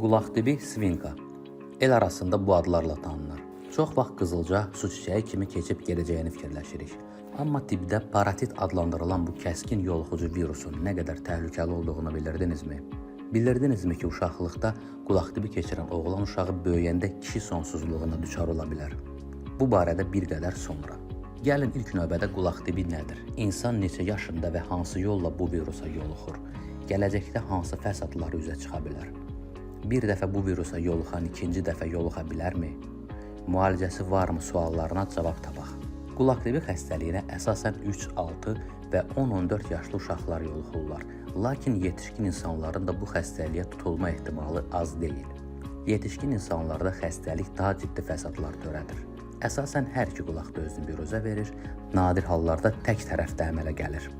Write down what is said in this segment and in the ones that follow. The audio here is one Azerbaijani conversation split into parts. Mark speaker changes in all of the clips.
Speaker 1: Qulaqdibi svinqa. El arasında bu adlarla tanınır. Çox vaxt qızılca su çiçəyi kimi keçib gedəcəyini fikirləşirik. Amma tibbdə paratit adlandırılan bu kəskin yoluxucu virusun nə qədər təhlükəli olduğunu bilirdinizmi? Bilirdinizmi ki, uşaqlıqda qulaqdibi keçirən oğlan uşağı böyüyəndə kişi sonsuzluğuna düçar ola bilər? Bu barədə bir qədər sonra. Gəlin ilk növbədə qulaqdibi nədir? İnsan neçə yaşında və hansı yolla bu virusa yoluxur? Gələcəkdə hansı fəsadlar üzə çıxa bilər? Bir dəfə bu virusa yoluxan ikinci dəfə yoluxa bilərmi? Müalicəsi varmı suallarına cavab tapaq. Qulaqdibi xəstəliyinə əsasən 3, 6 və 10-14 yaşlı uşaqlar yoluxurlar. Lakin yetişkin insanların da bu xəstəliyə tutulma ehtimalı az deyil. Yetişkin insanlarda xəstəlik daha ciddi fəsadlar törədir. Əsasən hər iki qulaqda özünü biruzə verir, nadir hallarda tək tərəfdə əmələ gəlir.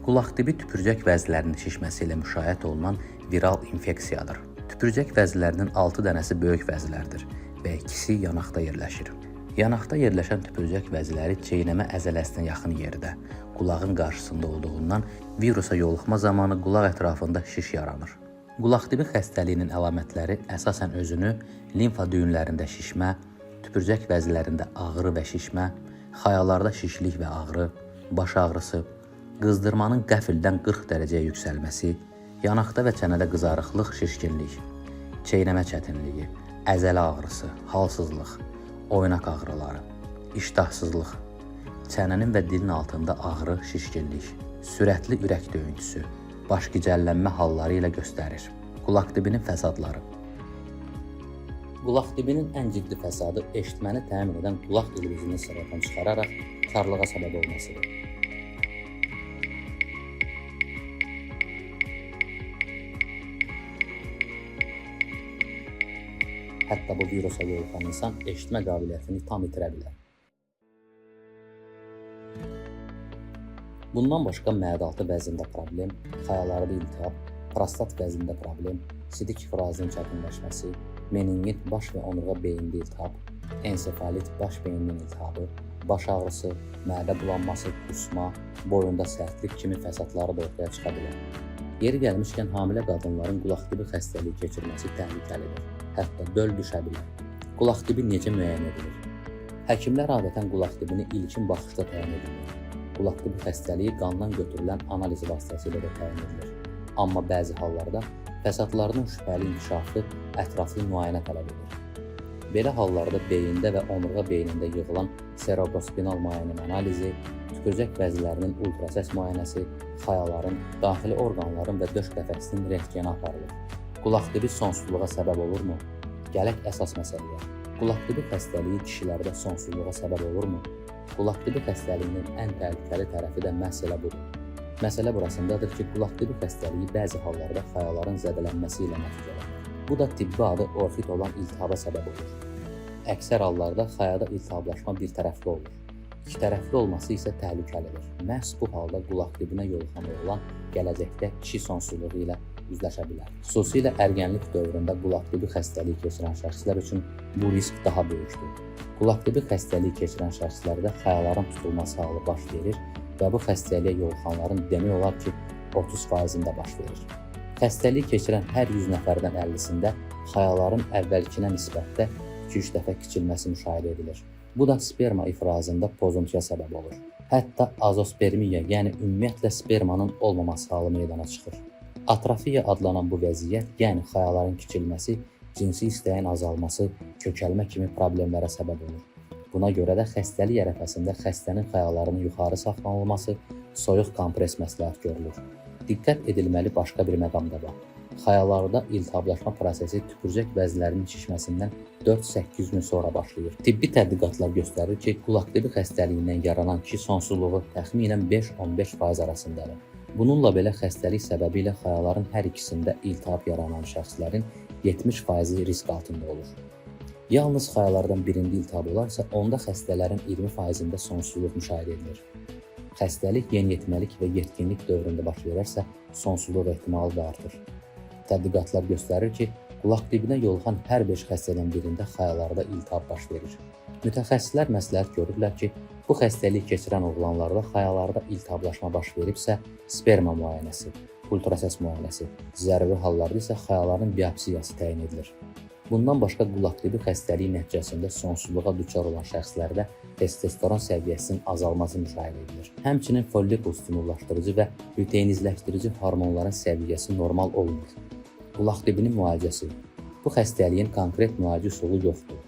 Speaker 1: Qulaqdibi tüpürcək vəzlərinin şişməsi ilə müşayiət olunan viral infeksiyadır. Tüpürcək vəzlərinin 6 dənəsi böyük vəzlərdir və ikisi yanaqda yerləşir. Yanaqda yerləşən tüpürcək vəzləri çeynəmə əzələsinə yaxın yerdə, qulağın qarşısında olduğundan virusa yoluxma zamanı qulaq ətrafında şiş yaranır. Qulaqdibi xəstəliyinin əlamətləri əsasən özünü limfa düyünlərində şişmə, tüpürcək vəzlərində ağrı və şişmə, xayalarda şişlik və ağrı, baş ağrısı, qızdırmanın qəfildən 40 dərəcəyə yüksəlməsi, yanaqda və çənədə qızarıqlıq, şişkinlik, çeynəmə çətinliyi, əzələ ağrısı, halsızlıq, oynaq ağrıları, iştahsızlıq, çənənin və dilin altında ağrı, şişkinlik, sürətli ürək döyüntüsü, baş gicəllənmə halları ilə göstərir. Qulaqdibinin fəsadları. Qulaqdibinin ən ciddi fəsadı eşitməni təmin edən qulaq ilrizini sıraqdan çıxararaq karlığa səbəb olmasıdır. Hətta bu virusa yoluxan insan eşitmə qabiliyyətini tam itirə bilər. Bundan başqa mədə-altı vəzində problem, xayalarda iltihab, prostat vəzində problem, sidik ifrazının çətinləşməsi, meningit baş və onurğa beyində iltihab, ensefalit baş beyinin iltihabı, baş ağrısı, mədə bulanması, qusma, boyunda sərtlik kimi fəsadları da ortaya çıxa bilər. Yeri gəlmişkən hamilə qadınların qulaqdibi xəstəliyi keçirməsi təhlükəlidir. Hətta döl düşə bilər. Qulaqdibi necə müəyyən edilir? Həkimlər adətən qulaqdibini ilkin baxışda təyin edirlər. Qulaqdibi xəstəliyi qandan götürülən analiz vasitəsilə də təyin edilir. Amma bəzi hallarda fəsadlarının şübhəli inkişafı ətraflı müayinə tələb edir. Belə hallarda beyində və onurğa beynində yığılan serebrospinal müayinə analizi, tüpürcək vəzlərinin ultrasəs müayinəsi, xayaların, daxili orqanların və döş qəfəsinin rentgeni aparılır. Qulaqdibi sonsuzluğa səbəb olurmu? Gələk əsas məsələyə. Qulaqdibi xəstəliyi kişilərdə sonsuzluğa səbəb olurmu? Qulaqdibi xəstəliyinin ən təhlükəli tərəfi də məhz elə budur. Məsələ burasındadır ki, qulaqdibi xəstəliyi bəzi hallarda xayaların zədələnməsi ilə nəticələnir. Bu da tibbi adı orfit olan iltihaba səbəb olur. Əksər hallarda xayada iltihablaşma bir tərəfli olur. İki tərəfli olması isə təhlükəlidir. Məhz bu halda qulaqdibinə yoluxan oğlan gələcəkdə kişi sonsuzluğu ilə üzləşə bilər. Xüsusilə ərgənlik dövründə qulaqdibi xəstəliyi keçirən şəxslər üçün bu risk daha böyükdür. Qulaqdibi xəstəliyi keçirən şəxslərdə xayaların tutulması halı baş verir və bu xəstəliyə yoluxanların demək olar ki, 30%-də baş verir. Xəstəliyi keçirən hər 100 nəfərdən 50-sində xayaların əvvəlkinə nisbətdə 2-3 dəfə kiçilməsi müşahidə edilir. Bu da sperma ifrazında pozuntuya səbəb olur. Hətta azospermiya, yəni ümumiyyətlə spermanın olmaması halı meydana çıxır. Atrofiya adlanan bu vəziyyət, yəni xayaların kiçilməsi, cinsi istəyin azalması, kökəlmə kimi problemlərə səbəb olur. Buna görə də xəstəlik ərəfəsində xəstənin xayalarının yuxarı saxlanılması, soyuq kompres məsləhət görülür. Diqqət edilməli başqa bir məqam da var. Xayalarda iltihablaşma prosesi tüpürcək vəzlərinin şişməsindən 4-8 gün sonra başlayır. Tibbi tədqiqatlar göstərir ki, qulaqdibi xəstəliyindən yaranan kişi sonsuzluğu təxminən 5-15% arasındadır. Bununla belə xəstəlik səbəbi ilə xayaların hər ikisində iltihab yaranan şəxslərin 70% risk altında olur. Yalnız xayalardan birində iltihab olarsa, onda xəstələrin 20%-də sonsuzluq müşahidə edilir. Xəstəlik yeniyetməlik və yetkinlik dövründə baş verərsə, sonsuzluq ehtimalı da artır. Tədqiqatlar göstərir ki, qulaqdibinə yoluxan hər 5 xəstədən birində xayalarda iltihab baş verir. Mütəxəssislər məsləhət görürlər ki, bu xəstəlik keçirən oğlanlarda xayalarda iltihablaşma baş veribsə, sperma müayinəsi, ultrasəs müayinəsi, zəruri hallarda isə xayaların biopsiyası təyin edilir. Bundan başqa qulaq tibi xəstəliyi nəticəsində sonsuzluğa düçar olan şəxslərdə testosteron səviyyəsinin azalması müşahidə edilir. Həmçinin follikul stimullaşdırıcı və lüteinizləşdirici hormonların səviyyəsi normal olmur. Qulaq tibinin müalicəsi. Bu xəstəliyin konkret müalicə üsulu yoxdur.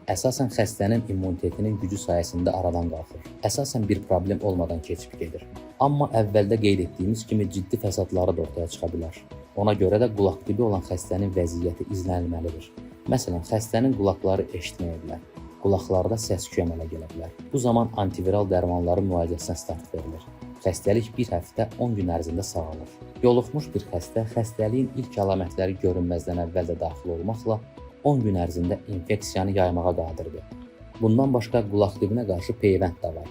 Speaker 1: Əsasən xəstənin immunitetinin gücü sayəsində aradan qalxır. Əsasən bir problem olmadan keçib gedir. Amma əvvəldə qeyd etdiyimiz kimi ciddi fəsadları da ortaya çıxa bilər. Ona görə də qulaq tibi olan xəstənin vəziyyəti izlənilməlidir. Məsələn, xəstənin qulaqları eşitməyə bilər, qulaqlarda səs-küy əmələ gələ bilər. Bu zaman antiviral dərmanların müalicəsinə start verilir. Xəstəlik 1 həftə 10 gün ərzində sağalır. Yoluxmuş bir xəstə xəstəliyin ilk əlamətləri görünməzdən əvvəl də daxil olmaqla 10 gün ərzində infeksiyanı yaymağa qadirdir. Bundan başqa qulaq tibinə qarşı peyvənd də var.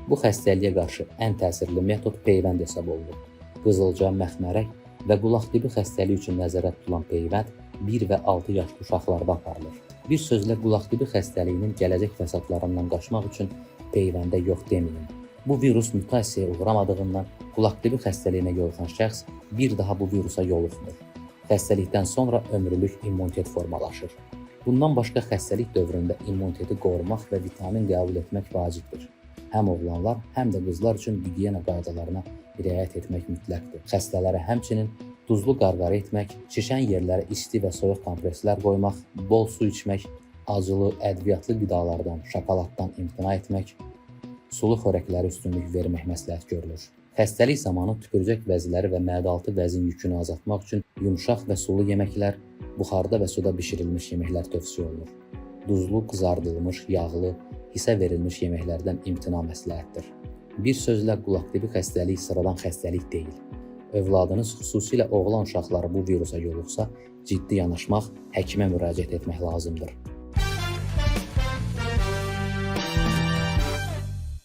Speaker 1: Bu xəstəliyə qarşı ən təsirli metod peyvənd hesab olunur. Qızılca, məxmərək və qulaq tibi xəstəliyi üçün nəzərdə tutulan peyvənd 1 və 6 yaşlı uşaqlarda aparılır. Bir sözlə qulaq tibi xəstəliyinin gələcək fəsadlarından qaçmaq üçün peyvəndə yox deməyin. Bu virus mutasiyaya uğramadığından qulaq tibi xəstəliyinə yoluxan şəxs bir daha bu virusa yoluxmur. Xəstəlikdən sonra ömürlük immunitet formalaşır. Bundan başqa xəstəlik dövründə immuniteti qorumaq və vitamin qəbul etmək vacibdir. Həm oğlanlar, həm də qızlar üçün gigiyena qaydalarına riayət etmək mütləqdir. Xəstələrə həmçinin duzlu qarqara etmək, şişən yerlərə isti və soyuq kompreslər qoymaq, bol su içmək, acılı, ədviyyatlı qidalardan, şokoladdan imtina etmək, sulu xörəklərə üstünlük vermək məsləhət görülür. Xəstəlik zamanı tüpürcək vəziləri və mədə-altı vəzin yükünü azaltmaq üçün yumşaq və sulu yeməklər, buxarda və suda bişirilmiş yeməklər tövsiyə olunur. Duzlu, qızardılmış, yağlı, hisə verilmiş yeməklərdən imtina məsləhətdir. Bir sözlə qulaq tibi xəstəliyi sıradan xəstəlik deyil. Övladınız, xüsusilə oğlan uşaqları bu virusa yoluxsa, ciddi yanaşmaq, həkimə müraciət etmək lazımdır.